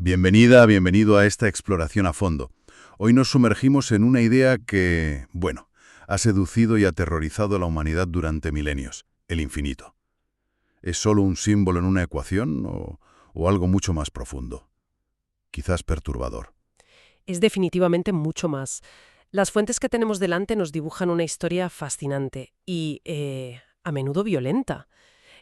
Bienvenido a esta exploración a fondo. Hoy nos sumergimos en una idea que, bueno, ha seducido y aterrorizado a la humanidad durante milenios: el infinito. ¿Es solo un símbolo en una ecuación o algo mucho más profundo? Quizás perturbador. Es definitivamente mucho más. Las fuentes que tenemos delante nos dibujan una historia fascinante y, a menudo violenta.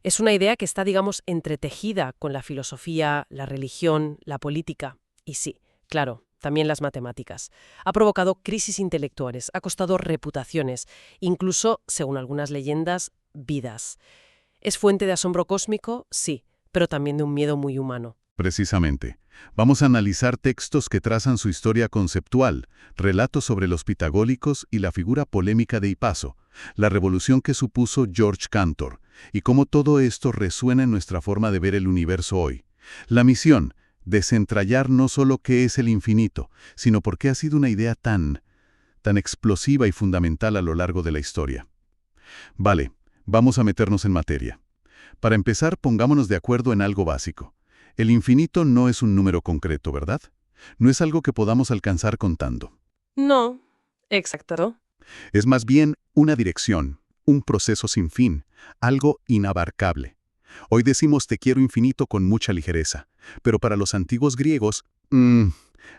Es una idea que está, digamos, entretejida con la filosofía, la religión, la política y sí, claro, también las matemáticas. Ha provocado crisis intelectuales, ha costado reputaciones, incluso, según algunas leyendas, vidas. ¿Es fuente de asombro cósmico? Sí, pero también de un miedo muy humano. Precisamente. Vamos a analizar textos que trazan su historia conceptual, relatos sobre los pitagóricos y la figura polémica de Hipaso, la revolución que supuso George Cantor, y cómo todo esto resuena en nuestra forma de ver el universo hoy. La misión: desentrañar no solo qué es el infinito, sino por qué ha sido una idea tan explosiva y fundamental a lo largo de la historia. Vale, vamos a meternos en materia. Para empezar, pongámonos de acuerdo en algo básico. El infinito no es un número concreto, ¿verdad? No es algo que podamos alcanzar contando. No, exacto. Es más bien una dirección, un proceso sin fin, algo inabarcable. Hoy decimos te quiero infinito con mucha ligereza, pero para los antiguos griegos,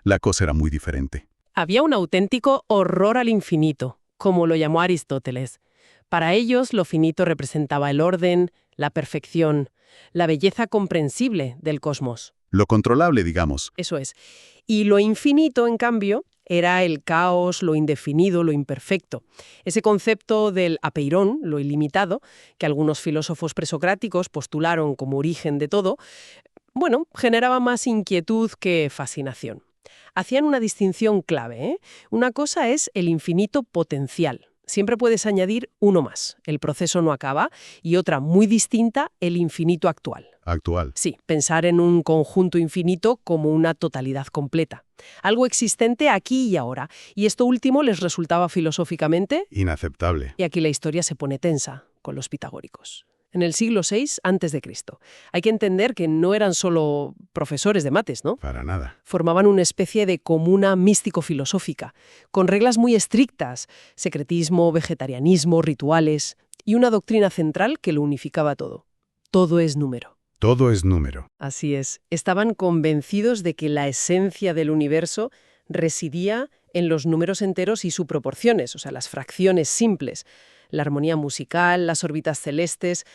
la cosa era muy diferente. Había un auténtico horror al infinito, como lo llamó Aristóteles. Para ellos, lo finito representaba el orden, la perfección, la belleza comprensible del cosmos. Lo controlable, digamos. Eso es. Y lo infinito, en cambio, era el caos, lo indefinido, lo imperfecto. Ese concepto del apeirón, lo ilimitado, que algunos filósofos presocráticos postularon como origen de todo, bueno, generaba más inquietud que fascinación. Hacían una distinción clave, ¿eh? Una cosa es el infinito potencial. Siempre puedes añadir uno más, el proceso no acaba, y otra muy distinta, el infinito actual. Actual. Sí, pensar en un conjunto infinito como una totalidad completa. Algo existente aquí y ahora. Y esto último les resultaba filosóficamente... Inaceptable. Y aquí la historia se pone tensa con los pitagóricos. En el siglo VI a.C. Hay que entender que no eran solo profesores de mates, ¿no? Para nada. Formaban una especie de comuna místico-filosófica, con reglas muy estrictas: secretismo, vegetarianismo, rituales y una doctrina central que lo unificaba todo. Todo es número. Todo es número. Así es. Estaban convencidos de que la esencia del universo residía en los números enteros y sus proporciones, o sea, las fracciones simples, la armonía musical, las órbitas celestes.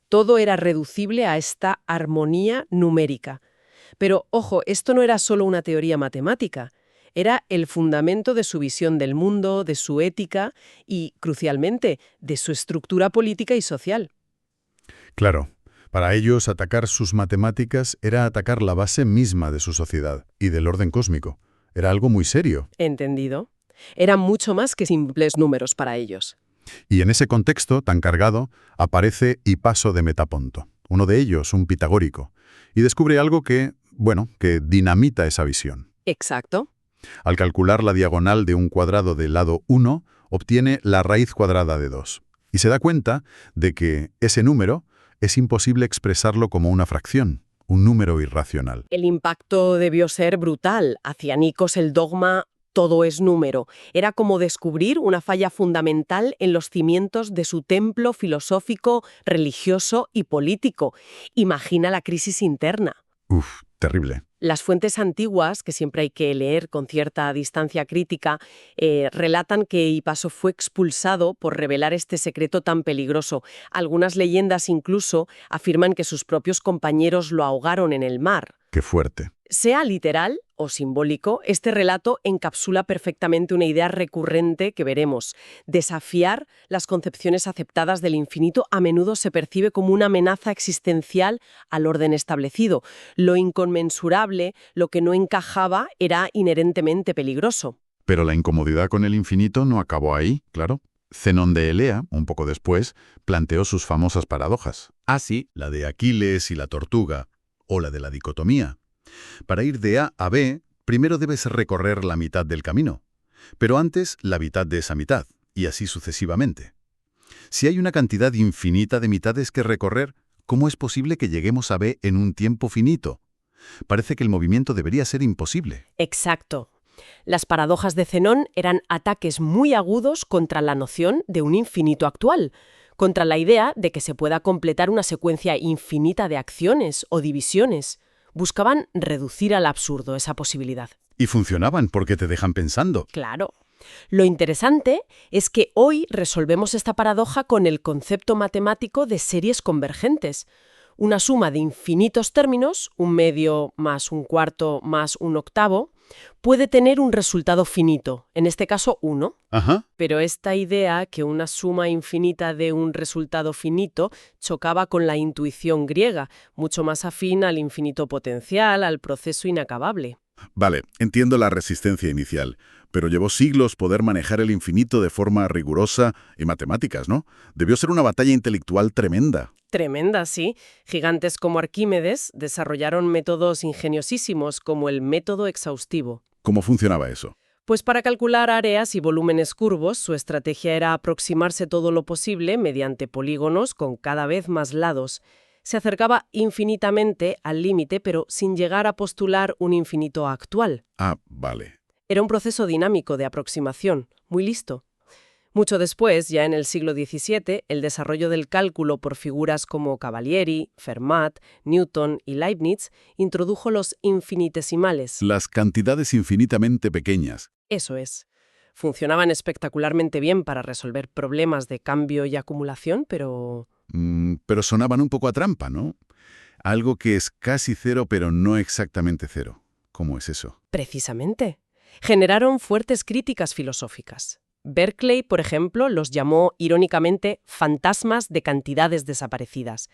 Todo era reducible a esta armonía numérica. Pero, ojo, esto no era solo una teoría matemática. Era el fundamento de su visión del mundo, de su ética y, crucialmente, de su estructura política y social. Claro. Para ellos, atacar sus matemáticas era atacar la base misma de su sociedad y del orden cósmico. Era algo muy serio. ¿Entendido? Eran mucho más que simples números para ellos. Y en ese contexto tan cargado aparece Hipaso de Metaponto, uno de ellos, un pitagórico, y descubre algo que dinamita esa visión. Exacto. Al calcular la diagonal de un cuadrado del lado 1, obtiene la raíz cuadrada de 2. Y se da cuenta de que ese número es imposible expresarlo como una fracción, un número irracional. El impacto debió ser brutal. Hacia Nikos el dogma todo es número. Era como descubrir una falla fundamental en los cimientos de su templo filosófico, religioso y político. Imagina la crisis interna. Uf, terrible. Las fuentes antiguas, que siempre hay que leer con cierta distancia crítica, relatan que Hipaso fue expulsado por revelar este secreto tan peligroso. Algunas leyendas incluso afirman que sus propios compañeros lo ahogaron en el mar. Qué fuerte. Sea literal o simbólico, este relato encapsula perfectamente una idea recurrente que veremos. Desafiar las concepciones aceptadas del infinito a menudo se percibe como una amenaza existencial al orden establecido. Lo inconmensurable, lo que no encajaba, era inherentemente peligroso. Pero la incomodidad con el infinito no acabó ahí, claro. Zenón de Elea, un poco después, planteó sus famosas paradojas. Así, la de Aquiles y la tortuga, o la de la dicotomía. Para ir de A a B, primero debes recorrer la mitad del camino, pero antes la mitad de esa mitad, y así sucesivamente. Si hay una cantidad infinita de mitades que recorrer, ¿cómo es posible que lleguemos a B en un tiempo finito? Parece que el movimiento debería ser imposible. Exacto. Las paradojas de Zenón eran ataques muy agudos contra la noción de un infinito actual, contra la idea de que se pueda completar una secuencia infinita de acciones o divisiones. Buscaban reducir al absurdo esa posibilidad. Y funcionaban porque te dejan pensando. Claro. Lo interesante es que hoy resolvemos esta paradoja con el concepto matemático de series convergentes. Una suma de infinitos términos, un medio más un cuarto más un octavo, puede tener un resultado finito, en este caso 1. Ajá. Pero esta idea que una suma infinita de un resultado finito chocaba con la intuición griega, mucho más afín al infinito potencial, al proceso inacabable. Vale, entiendo la resistencia inicial, pero llevó siglos poder manejar el infinito de forma rigurosa y matemáticas, ¿no? Debió ser una batalla intelectual tremenda. Tremenda, sí. Gigantes como Arquímedes desarrollaron métodos ingeniosísimos como el método exhaustivo. ¿Cómo funcionaba eso? Pues para calcular áreas y volúmenes curvos, su estrategia era aproximarse todo lo posible mediante polígonos con cada vez más lados. Se acercaba infinitamente al límite, pero sin llegar a postular un infinito actual. Ah, vale. Era un proceso dinámico de aproximación, muy listo. Mucho después, ya en el siglo XVII, el desarrollo del cálculo por figuras como Cavalieri, Fermat, Newton y Leibniz introdujo los infinitesimales. Las cantidades infinitamente pequeñas. Eso es. Funcionaban espectacularmente bien para resolver problemas de cambio y acumulación, pero... Pero sonaban un poco a trampa, ¿no? Algo que es casi cero, pero no exactamente cero. ¿Cómo es eso? Precisamente. Generaron fuertes críticas filosóficas. Berkeley, por ejemplo, los llamó irónicamente fantasmas de cantidades desaparecidas.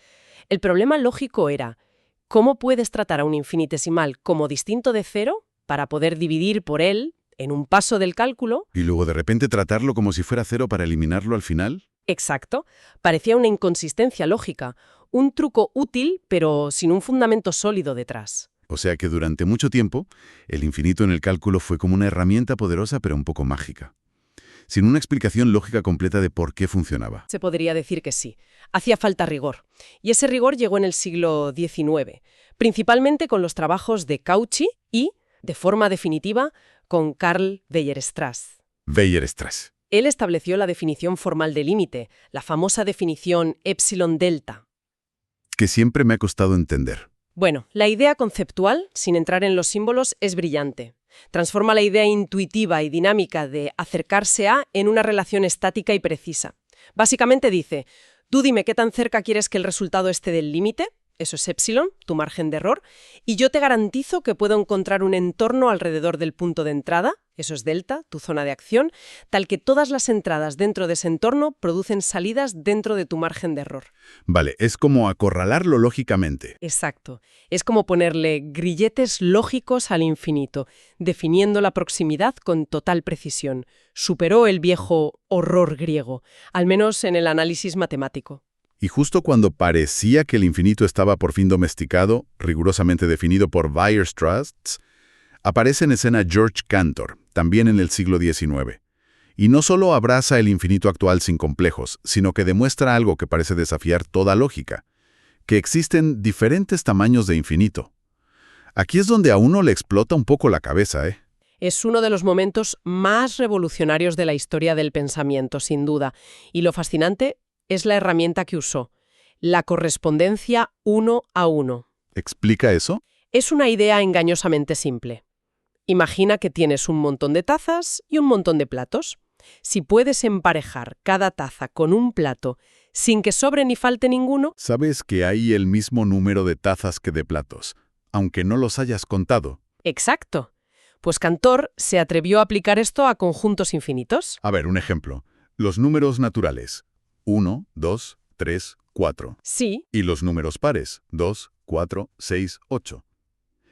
El problema lógico era, ¿cómo puedes tratar a un infinitesimal como distinto de cero para poder dividir por él en un paso del cálculo? ¿Y luego de repente tratarlo como si fuera cero para eliminarlo al final? Exacto. Parecía una inconsistencia lógica, un truco útil, pero sin un fundamento sólido detrás. O sea que durante mucho tiempo, el infinito en el cálculo fue como una herramienta poderosa pero un poco mágica, sin una explicación lógica completa de por qué funcionaba. Se podría decir que sí. Hacía falta rigor. Y ese rigor llegó en el siglo XIX, principalmente con los trabajos de Cauchy y, de forma definitiva, con Carl Weierstrass. Weierstrass. Él estableció la definición formal de límite, la famosa definición epsilon delta. Que siempre me ha costado entender. Bueno, la idea conceptual, sin entrar en los símbolos, es brillante. Transforma la idea intuitiva y dinámica de acercarse a en una relación estática y precisa. Básicamente dice, tú dime qué tan cerca quieres que el resultado esté del límite, eso es epsilon, tu margen de error, y yo te garantizo que puedo encontrar un entorno alrededor del punto de entrada, eso es delta, tu zona de acción, tal que todas las entradas dentro de ese entorno producen salidas dentro de tu margen de error. Vale, es como acorralarlo lógicamente. Exacto. Es como ponerle grilletes lógicos al infinito, definiendo la proximidad con total precisión. Superó el viejo horror griego, al menos en el análisis matemático. Y justo cuando parecía que el infinito estaba por fin domesticado, rigurosamente definido por Weierstrass, aparece en escena George Cantor, también en el siglo XIX. Y no solo abraza el infinito actual sin complejos, sino que demuestra algo que parece desafiar toda lógica, que existen diferentes tamaños de infinito. Aquí es donde a uno le explota un poco la cabeza, ¿eh? Es uno de los momentos más revolucionarios de la historia del pensamiento, sin duda. Y lo fascinante es la herramienta que usó, la correspondencia 1 a 1. ¿Explica eso? Es una idea engañosamente simple. Imagina que tienes un montón de tazas y un montón de platos. Si puedes emparejar cada taza con un plato sin que sobre ni falte ninguno... Sabes que hay el mismo número de tazas que de platos, aunque no los hayas contado. Exacto. Pues Cantor se atrevió a aplicar esto a conjuntos infinitos. A ver, un ejemplo. Los números naturales. 1, 2, 3, 4. Sí. Y los números pares. 2, 4, 6, 8.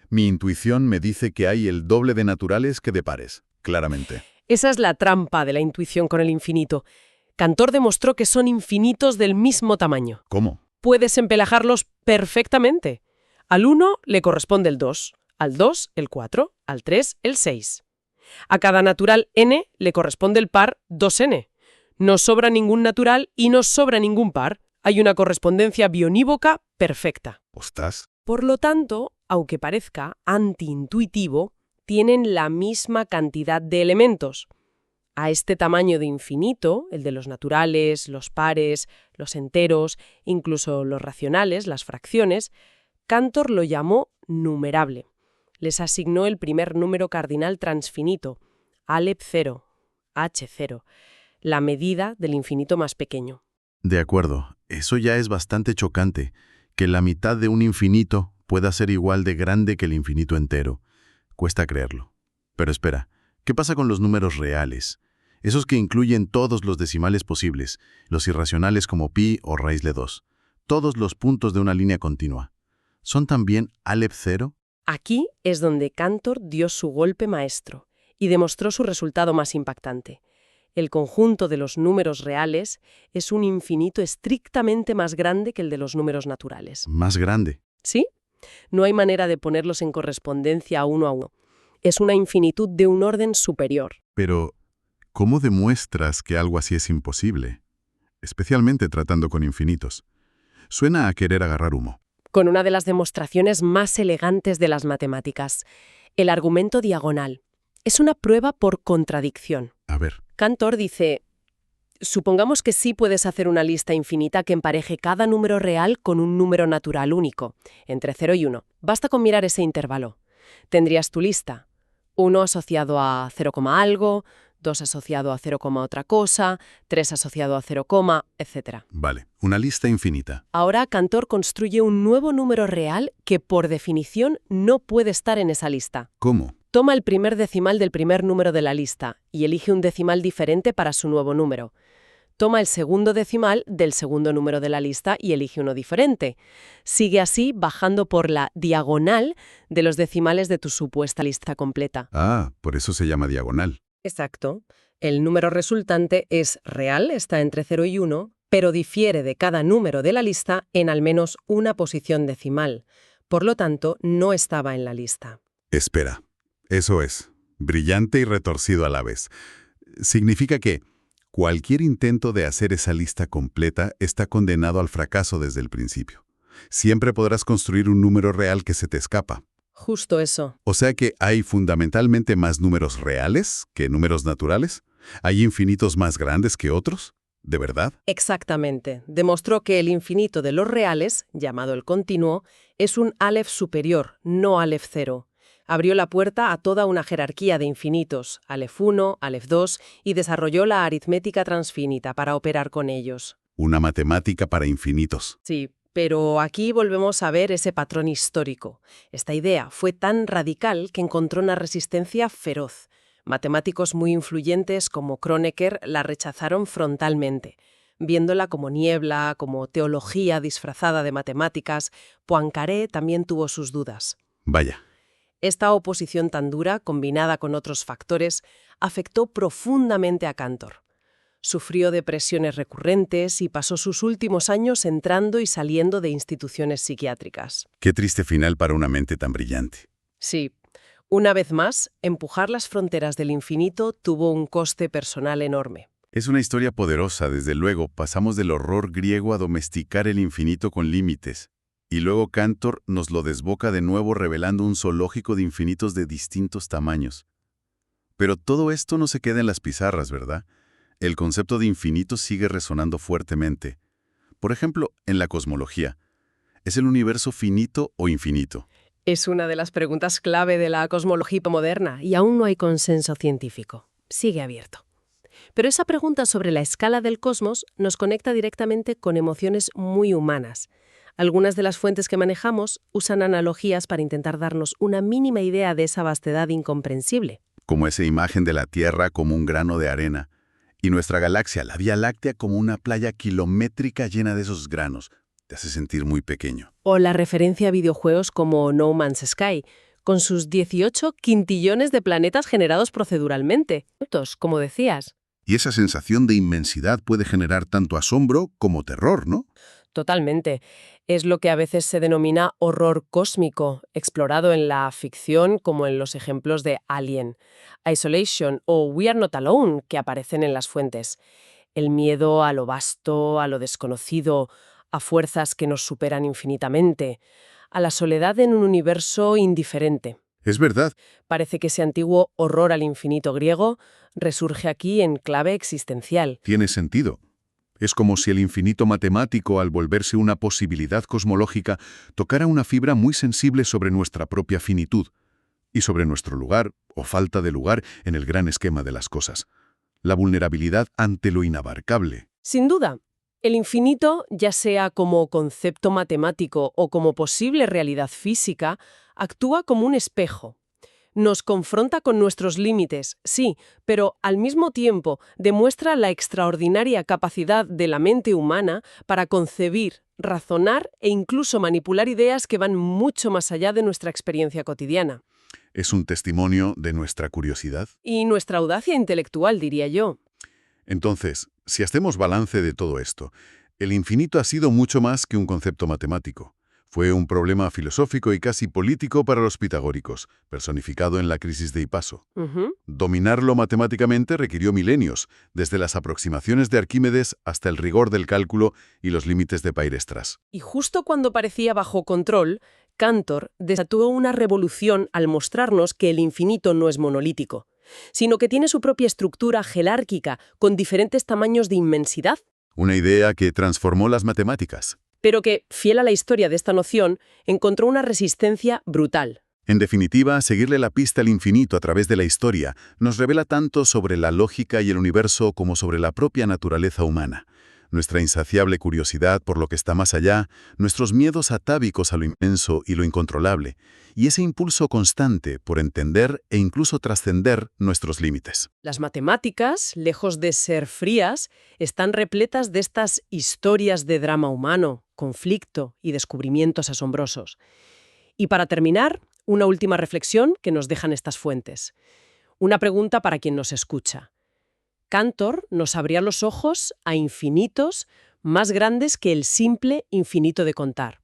Mi intuición me dice que hay el doble de naturales que de pares, claramente. Esa es la trampa de la intuición con el infinito. Cantor demostró que son infinitos del mismo tamaño. ¿Cómo? Puedes empelajarlos perfectamente. Al 1 le corresponde el 2, al 2 el 4, al 3 el 6. A cada natural n le corresponde el par 2n. No sobra ningún natural y no sobra ningún par. Hay una correspondencia bionívoca perfecta. ¿Ostras? Por lo tanto, aunque parezca antiintuitivo, tienen la misma cantidad de elementos. A este tamaño de infinito, el de los naturales, los pares, los enteros, incluso los racionales, las fracciones, Cantor lo llamó numerable. Les asignó el primer número cardinal transfinito, Aleph 0, H0, la medida del infinito más pequeño. De acuerdo, eso ya es bastante chocante, que la mitad de un infinito pueda ser igual de grande que el infinito entero. Cuesta creerlo. Pero espera, ¿qué pasa con los números reales? Esos que incluyen todos los decimales posibles, los irracionales como pi o raíz de 2, todos los puntos de una línea continua. ¿Son también Aleph 0? Aquí es donde Cantor dio su golpe maestro y demostró su resultado más impactante. El conjunto de los números reales es un infinito estrictamente más grande que el de los números naturales. Más grande. ¿Sí? No hay manera de ponerlos en correspondencia uno a uno. Es una infinitud de un orden superior. Pero, ¿cómo demuestras que algo así es imposible? Especialmente tratando con infinitos. Suena a querer agarrar humo. Con una de las demostraciones más elegantes de las matemáticas, el argumento diagonal. Es una prueba por contradicción. A ver. Cantor dice, supongamos que sí puedes hacer una lista infinita que empareje cada número real con un número natural único, entre 0 y 1. Basta con mirar ese intervalo. Tendrías tu lista. 1 asociado a 0, algo, 2 asociado a 0, otra cosa, 3 asociado a 0, etc. Vale, una lista infinita. Ahora Cantor construye un nuevo número real que por definición no puede estar en esa lista. ¿Cómo? Toma el primer decimal del primer número de la lista y elige un decimal diferente para su nuevo número. Toma el segundo decimal del segundo número de la lista y elige uno diferente. Sigue así bajando por la diagonal de los decimales de tu supuesta lista completa. Ah, por eso se llama diagonal. Exacto. El número resultante es real, está entre 0 y 1, pero difiere de cada número de la lista en al menos una posición decimal. Por lo tanto, no estaba en la lista. Espera, eso es, brillante y retorcido a la vez. Significa que cualquier intento de hacer esa lista completa está condenado al fracaso desde el principio. Siempre podrás construir un número real que se te escapa. Justo eso. O sea que hay fundamentalmente más números reales que números naturales. ¿Hay infinitos más grandes que otros? ¿De verdad? Exactamente. Demostró que el infinito de los reales, llamado el continuo, es un Aleph superior, no Aleph 0. Abrió la puerta a toda una jerarquía de infinitos, Aleph 1, Aleph 2, y desarrolló la aritmética transfinita para operar con ellos. Una matemática para infinitos. Sí, pero aquí volvemos a ver ese patrón histórico. Esta idea fue tan radical que encontró una resistencia feroz. Matemáticos muy influyentes como Kronecker la rechazaron frontalmente, viéndola como niebla, como teología disfrazada de matemáticas. Poincaré también tuvo sus dudas. Vaya. Esta oposición tan dura, combinada con otros factores, afectó profundamente a Cantor. Sufrió depresiones recurrentes y pasó sus últimos años entrando y saliendo de instituciones psiquiátricas. Qué triste final para una mente tan brillante. Sí. Una vez más, empujar las fronteras del infinito tuvo un coste personal enorme. Es una historia poderosa, desde luego. Pasamos del horror griego a domesticar el infinito con límites. Y luego Cantor nos lo desboca de nuevo revelando un zoológico de infinitos de distintos tamaños. Pero todo esto no se queda en las pizarras, ¿verdad? El concepto de infinito sigue resonando fuertemente. Por ejemplo, en la cosmología, ¿es el universo finito o infinito? Es una de las preguntas clave de la cosmología moderna y aún no hay consenso científico. Sigue abierto. Pero esa pregunta sobre la escala del cosmos nos conecta directamente con emociones muy humanas. Algunas de las fuentes que manejamos usan analogías para intentar darnos una mínima idea de esa vastedad incomprensible. Como esa imagen de la Tierra como un grano de arena, y nuestra galaxia, la Vía Láctea, como una playa kilométrica llena de esos granos. Te hace sentir muy pequeño. O la referencia a videojuegos como No Man's Sky, con sus 18 quintillones de planetas generados proceduralmente. Como decías. Y esa sensación de inmensidad puede generar tanto asombro como terror, ¿no? Totalmente. Es lo que a veces se denomina horror cósmico, explorado en la ficción como en los ejemplos de Alien, Isolation o We Are Not Alone, que aparecen en las fuentes. El miedo a lo vasto, a lo desconocido, a fuerzas que nos superan infinitamente. a la soledad en un universo indiferente. Es verdad. Parece que ese antiguo horror al infinito griego resurge aquí en clave existencial. Tiene sentido. Es como si el infinito matemático, al volverse una posibilidad cosmológica, tocara una fibra muy sensible sobre nuestra propia finitud y sobre nuestro lugar, o falta de lugar, en el gran esquema de las cosas. La vulnerabilidad ante lo inabarcable. Sin duda, el infinito, ya sea como concepto matemático o como posible realidad física, actúa como un espejo. Nos confronta con nuestros límites, sí, pero al mismo tiempo demuestra la extraordinaria capacidad de la mente humana para concebir, razonar e incluso manipular ideas que van mucho más allá de nuestra experiencia cotidiana. Es un testimonio de nuestra curiosidad. Y nuestra audacia intelectual, diría yo. Entonces, si hacemos balance de todo esto, el infinito ha sido mucho más que un concepto matemático. Fue un problema filosófico y casi político para los pitagóricos, personificado en la crisis de Hipaso. Dominarlo matemáticamente requirió milenios, desde las aproximaciones de Arquímedes hasta el rigor del cálculo y los límites de Pairestras. Y justo cuando parecía bajo control, Cantor desató una revolución al mostrarnos que el infinito no es monolítico, sino que tiene su propia estructura jerárquica con diferentes tamaños de inmensidad. Una idea que transformó las matemáticas. Pero que, fiel a la historia de esta noción, encontró una resistencia brutal. En definitiva, seguirle la pista al infinito a través de la historia nos revela tanto sobre la lógica y el universo como sobre la propia naturaleza humana. Nuestra insaciable curiosidad por lo que está más allá, nuestros miedos atávicos a lo inmenso y lo incontrolable, y ese impulso constante por entender e incluso trascender nuestros límites. Las matemáticas, lejos de ser frías, están repletas de estas historias de drama humano, conflicto y descubrimientos asombrosos. Y para terminar, una última reflexión que nos dejan estas fuentes. Una pregunta para quien nos escucha. Cantor nos abría los ojos a infinitos más grandes que el simple infinito de contar.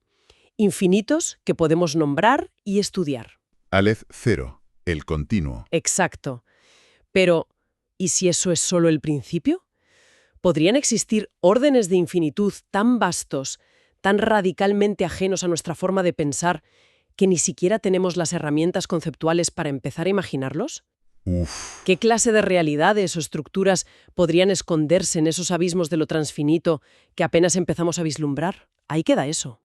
Infinitos que podemos nombrar y estudiar. Aleph 0, el continuo. Exacto. Pero, ¿y si eso es solo el principio? ¿Podrían existir órdenes de infinitud tan vastos, tan radicalmente ajenos a nuestra forma de pensar, que ni siquiera tenemos las herramientas conceptuales para empezar a imaginarlos? ¿Qué clase de realidades o estructuras podrían esconderse en esos abismos de lo transfinito que apenas empezamos a vislumbrar? Ahí queda eso.